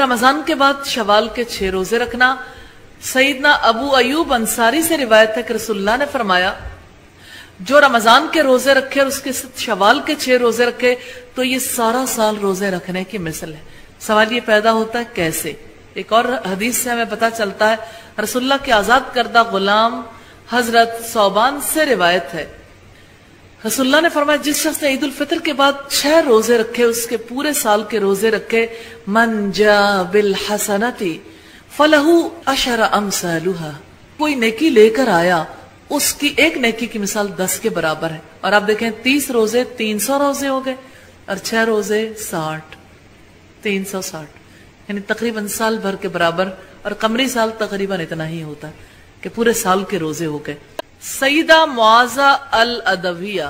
रमजान के बाद शवाल के 6 रोजे रखना। सईदना अबू अयूब अंसारी से रिवायत है कि रसूलुल्लाह ने फरमाया, जो रमजान के रोजे रखे और उसके शवाल के 6 रोजे रखे तो ये सारा साल रोजे रखने की मिसल है। सवाल ये पैदा होता है कैसे? एक और हदीस से हमें पता चलता है, रसूलुल्लाह के आजाद करदा गुलाम हजरत सौबान से रिवायत है, रसूलुल्लाह ने फरमाया, जिस शख्स ने ईद उल फितर के बाद 6 रोजे रखे, उसके पूरे साल के रोजे रखे, मन जा बिल हसनती फलहू अशर अमसालुहा, कोई नेकी लेकर आया उसकी एक नेकी की मिसाल 10 के बराबर है। और आप देखें 30 रोजे 300 रोजे हो गए और 6 रोजे 60, 360, यानी तकरीबन साल भर के बराबर। और कमरी साल तकरीबन इतना ही होता है कि पूरे साल के रोजे हो गए। सईदा मुआजा अल अदविया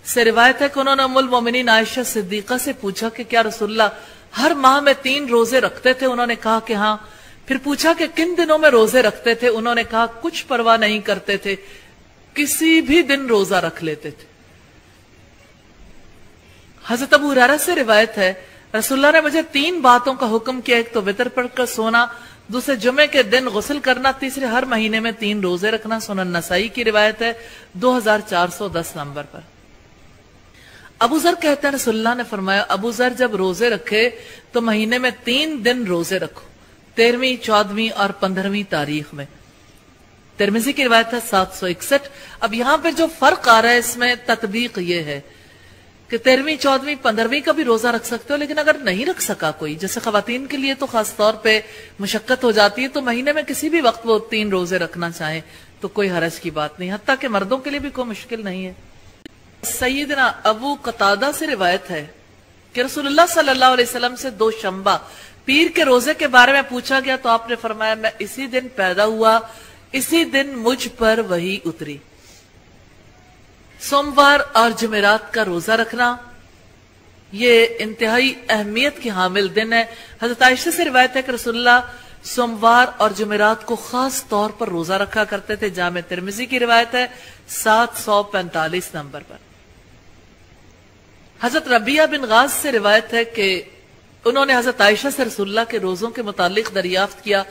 से रिवायत है कि उन्होंने उम्मुल मोमिनीन आयशा सिद्दीका से पूछा कि क्या रसूलुल्लाह हर माह में 3 रोजे रखते थे? उन्होंने कहा कि हाँ। फिर पूछा कि किन दिनों में रोजे रखते थे? उन्होंने कहा कुछ परवाह नहीं करते थे, किसी भी दिन रोजा रख लेते थे। हजरत अबू हुरैरा से रिवायत है, रसूलुल्लाह ने मुझे 3 बातों का हुक्म किया, एक तो वितर पढ़कर सोना, दूसरे जुमे के दिन गुस्ल करना, तीसरे हर महीने में 3 रोजे रखना। सुनन नसाई की रिवायत है 2410 नंबर पर। अबू जर कहते हैं रसूलुल्लाह ने फरमाया, अबू जर जब रोजे रखे तो महीने में 3 दिन रोजे रखो, 13वीं, 14वीं और 15वीं तारीख में। तिरमिज़ी की रिवायत है 761। अब यहां पर जो फर्क आ रहा है इसमें तत्बीक ये है कि 13वीं, 14वीं, 15वीं का भी रोजा रख सकते हो, लेकिन अगर नहीं रख सका कोई, जैसे खवातीन के लिए तो खास तौर पे मुशक्कत हो जाती है, तो महीने में किसी भी वक्त वो 3 रोजे रखना चाहे तो कोई हरज की बात नहीं, हत्ता कि मर्दों के लिए भी कोई मुश्किल नहीं है। सैयदना अबू कतादा से रिवायत है कि रसूलुल्लाह सल्लल्लाहु अलैहि वसल्लम से 2 शंबा पीर के रोजे के बारे में पूछा गया तो आपने फरमाया, मैं इसी दिन पैदा हुआ, इसी दिन मुझ पर वही उतरी। सोमवार और जुमेरात का रोजा रखना ये इंतहाई अहमियत की हामिल दिन है। हजरत आयशा से रिवायत है कि रसूलुल्लाह सोमवार और जुमेरात को खास तौर पर रोजा रखा करते थे। जामे तिरमिज़ी की रिवायत है 745 नंबर पर। हजरत रबिया बिन गाज से रिवायत है कि उन्होंने हजरत आयशा से रसूलुल्लाह के रोजों के मुतालिक दरियाफ्त किया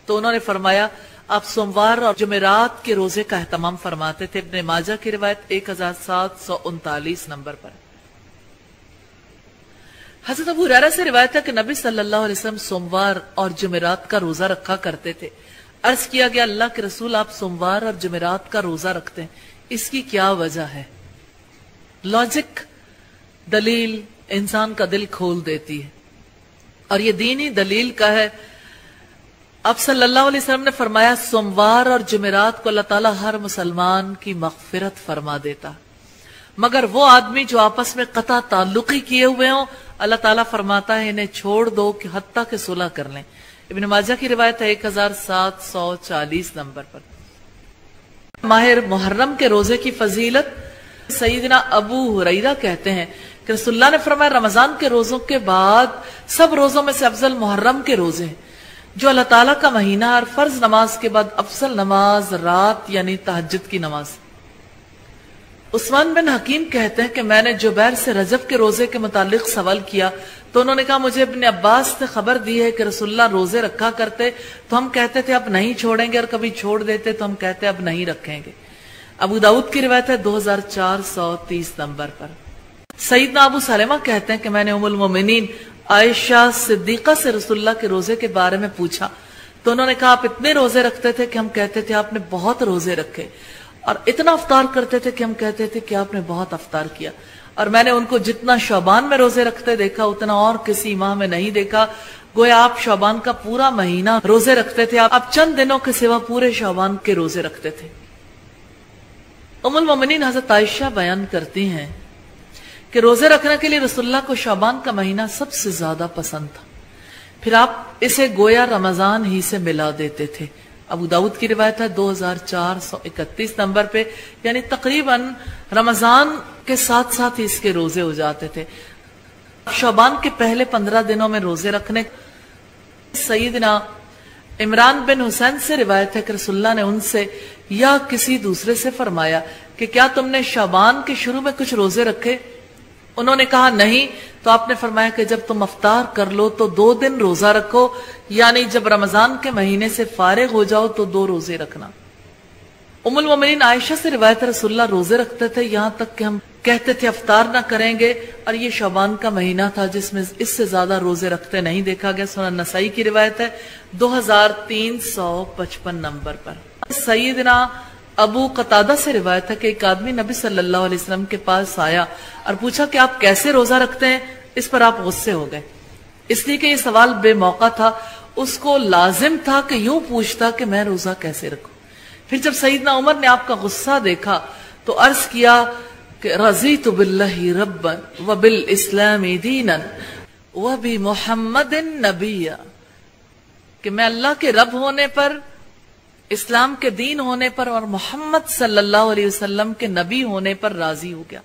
तो उन्होंने फरमाया, आप सोमवार और जुमेरात के रोजे का एहतमाम फरमाते थे। इब्ने माजा की रिवायत 1739 नंबर पर। हजरत अबू हुरैरा से रिवायत है कि नबी सल्लल्लाहु अलैहि वसल्लम सोमवार और जुमेरात का रोजा रखा करते थे। अर्ज किया गया, अल्लाह के रसूल आप सोमवार और जुमेरात का रोजा रखते हैं, इसकी क्या वजह है? लॉजिक दलील इंसान का दिल खोल देती है और ये दीनी दलील का है। अब सल्लल्लाहु अलैहि वसल्लम ने फरमाया, सोमवार और जुमेरात को अल्लाह ताला हर मुसलमान की मगफिरत फरमा देता, मगर वो आदमी जो आपस में कता ताल्लुकी किए हुए हों, अल्लाह ताला फरमाता है इन्हें छोड़ दो कि हत्ता के सुलह कर लें। इब्न माजा की रिवायत है 1740 नंबर पर। माहिर मुहर्रम के रोजे की फजीलत, सईदना अबू हुरैरा कहते हैं कि रसूलुल्लाह ने फरमाया, रमजान के रोजों के बाद सब रोजों में से अफजल मुहर्रम के रोजे हैं, जो अल्लाह ताला का महीना और फर्ज नमाज के बाद अफजल नमाज रात यानी तहज्जुद की नमाज। उस्मान बिन हकीम कहते हैं कि मैंने जुबैर से रजब के रोजे के मुतालिक सवाल किया तो उन्होंने कहा, मुझे इब्ने अब्बास ने खबर दी है कि रसूलुल्लाह रोजे रखा करते तो हम कहते थे अब नहीं छोड़ेंगे, और कभी छोड़ देते तो हम कहते अब नहीं रखेंगे। अबू दाऊद की रिवायत है 2430 नंबर पर। सईदना अबू सलेमा कहते हैं कि मैंने उम्मुल मोमिनीन आयशा सिद्दीका से रसूलुल्लाह के रोजे के बारे में पूछा तो उन्होंने कहा, आप इतने रोजे रखते थे कि हम कहते थे आपने बहुत रोजे रखे, और इतना अफ्तार करते थे कि हम कहते थे कि आपने बहुत अफ्तार किया। और मैंने उनको जितना शौबान में रोजे रखते देखा उतना और किसी माह में नहीं देखा। गोया आप शौबान का पूरा महीना रोजे रखते थे, आप चंद दिनों के सिवा पूरे शौबान के रोजे रखते थे। उम्मुल मोमिनीन हजरत आयशा बयान करती हैं कि रोजे रखने के लिए रसूलुल्लाह को शौबान का महीना सबसे ज्यादा पसंद था, फिर आप इसे गोया रमजान ही से मिला देते थे। अबू दाऊद की रिवायत है 2431 नंबर पे, यानी तकरीबन रमजान के साथ साथ ही इसके रोजे हो जाते थे। शौबान के पहले 15 दिनों में रोजे रखने। सईदना इमरान बिन हुसैन से रिवायत है कि रसूलुल्लाह ने उनसे या किसी दूसरे से फरमाया कि क्या तुमने शौबान के शुरू में कुछ रोजे रखे? उन्होंने कहा नहीं, تو آپ نے فرمایا کہ جب تم افطار کر لو تو 2 دن روزہ رکھو، یعنی جب رمضان کے مہینے سے فارغ ہو جاؤ تو 2 روزے رکھنا۔ ام المومنین عائشہ سے روایت رسول اللہ روزے رکھتے تھے، یہاں تک کہ ہم کہتے تھے افطار نہ کریں گے، اور یہ شعبان کا مہینہ تھا جس میں اس سے زیادہ روزے رکھتے نہیں دیکھا گیا۔ سنن نسائی کی روایت ہے 2355 نمبر پر۔ سیدنا ابو قتادہ سے روایت ہے کہ ایک آدمی نبی صلی اللہ علیہ وسلم کے پاس آیا اور پوچھا کہ آپ کیسے روزہ رکھتے ہیں؟ اس پر آپ غصے ہو گئے، اس لیے کہ یہ سوال بے موقع تھا، اس کو لازم تھا کہ یوں پوچھتا کہ میں روزہ کیسے رکھوں۔ پھر جب سیدنا عمر نے آپ کا غصہ دیکھا تو عرض کیا کہ رضیت باللہ ربا وبالاسلام دینا وبمحمد نبیا، کہ میں اللہ کے رب ہونے پر، اسلام کے دین ہونے پر اور محمد صلی اللہ علیہ وسلم کے نبی ہونے پر راضی ہو گیا۔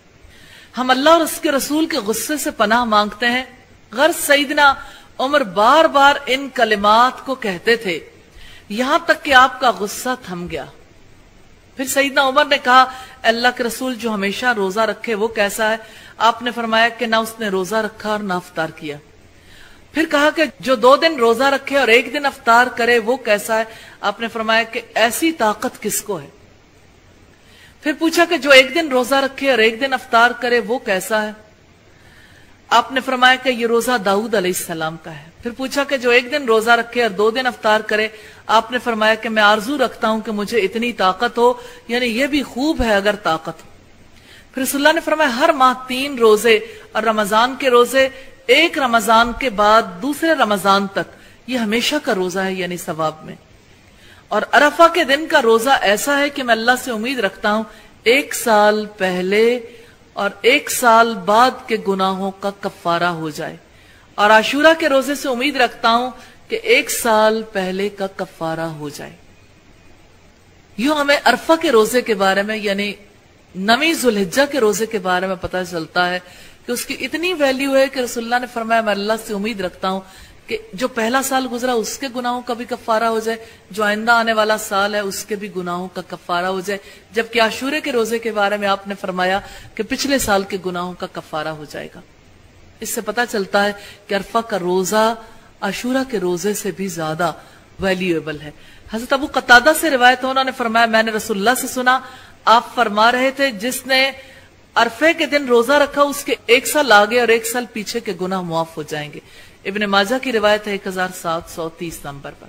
ہم اللہ اور اس کے رسول کے غصے سے پناہ مانگتے ہیں۔ غرض سیدنا عمر بار بار ان کلمات کو کہتے تھے یہاں تک کہ آپ کا غصہ تھم گیا۔ پھر سیدنا عمر نے کہا اللہ کے رسول جو ہمیشہ روزہ رکھے وہ کیسا ہے؟ آپ نے فرمایا کہ نہ اس نے روزہ رکھا اور نہ افطار کیا۔ پھر کہا کہ جو 2 دن روزہ رکھے اور 1 دن افطار کرے وہ کیسا ہے؟ آپ نے فرمایا کہ ایسی طاقت کس کو ہے؟ پھر پوچھا کہ جو 1 دن روزہ رکھے اور 1 دن افطار کرے وہ کیسا ہے؟ آپ نے فرمایا کہ یہ روزہ داؤد علیہ السلام کا ہے۔ پھر پوچھا کہ جو 1 دن روزہ رکھے اور 2 دن افطار کرے، آپ نے فرمایا کہ میں آرزو رکھتا ہوں کہ مجھے اتنی طاقت ہو، یعنی یہ بھی خوب ہے اگر طاقت ہو۔ پھر رسول اللہ نے فرمایا ہر ماہ 3 روزے اور رمضان کے روزے، 1 رمضان کے بعد دوسرے رمضان تک، یہ ہمیشہ کا روزہ ہے یعنی ثواب میں۔ اور عرفہ کے دن کا روزہ ایسا ہے کہ میں اللہ سے امید رکھتا ہوں 1 سال پہلے اور 1 سال بعد کے گناہوں کا کفارہ ہو جائے، اور عاشورہ کے روزے سے امید رکھتا ہوں کہ 1 سال پہلے کا کفارہ ہو جائے۔ یوں ہمیں عرفہ کے روزے کے بارے میں یعنی 9 ذوالحجہ کے روزے کے بارے میں پتہ چلتا ہے کہ اس کی اتنی ویلیو ہے کہ رسول اللہ نے فرمایا میں اللہ سے امید رکھتا ہوں کہ جو پہلا سال گزرا اس کے گناہوں کا بھی کفارہ ہو جائے، جو آئندہ آنے والا سال ہے اس کے بھی گناہوں کا کفارہ ہو جائے، جبکہ عاشورے کے روزے کے بارے میں آپ نے فرمایا کہ پچھلے سال کے گناہوں کا کفارہ ہو جائے گا۔ اس سے پتہ چلتا ہے کہ عرفہ کا روزہ عاشورہ کے روزے سے بھی زیادہ ویلیویبل ہے۔ حضرت ابو قتادہ سے روایت ہے، انہوں نے فرمایا میں نے رسول اللہ سے سنا، آپ فرما رہے تھے جس نے عرفے کے دن روزہ رکھا اس کے 1 سال آگے اور 1 سال پیچھے کے گناہ معاف ہو جائیں گے۔ ابن ماجہ کی روایت ہے 1730 نمبر پر۔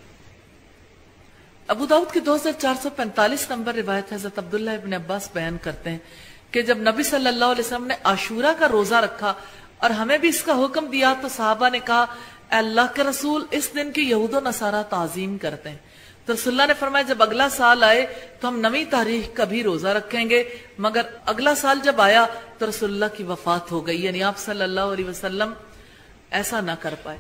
ابو داؤد کی 2445 نمبر روایت ہے، حضرت عبداللہ ابن عباس بیان کرتے ہیں کہ جب نبی صلی اللہ علیہ وسلم نے عاشورہ کا روزہ رکھا اور ہمیں بھی اس کا حکم دیا تو صحابہ نے کہا اے اللہ کے رسول اس دن کی یہود و نصارہ تعظیم کرتے ہیں، تو رسول اللہ نے فرمایا جب اگلا سال آئے تو ہم 9 تاریخ کا بھی روزہ رکھیں گے، مگر اگلا سال جب آیا تو رسول اللہ کی وفات ہو گئی، یعنی آپ صلی اللہ علیہ وسلم ایسا نہ کر پائے۔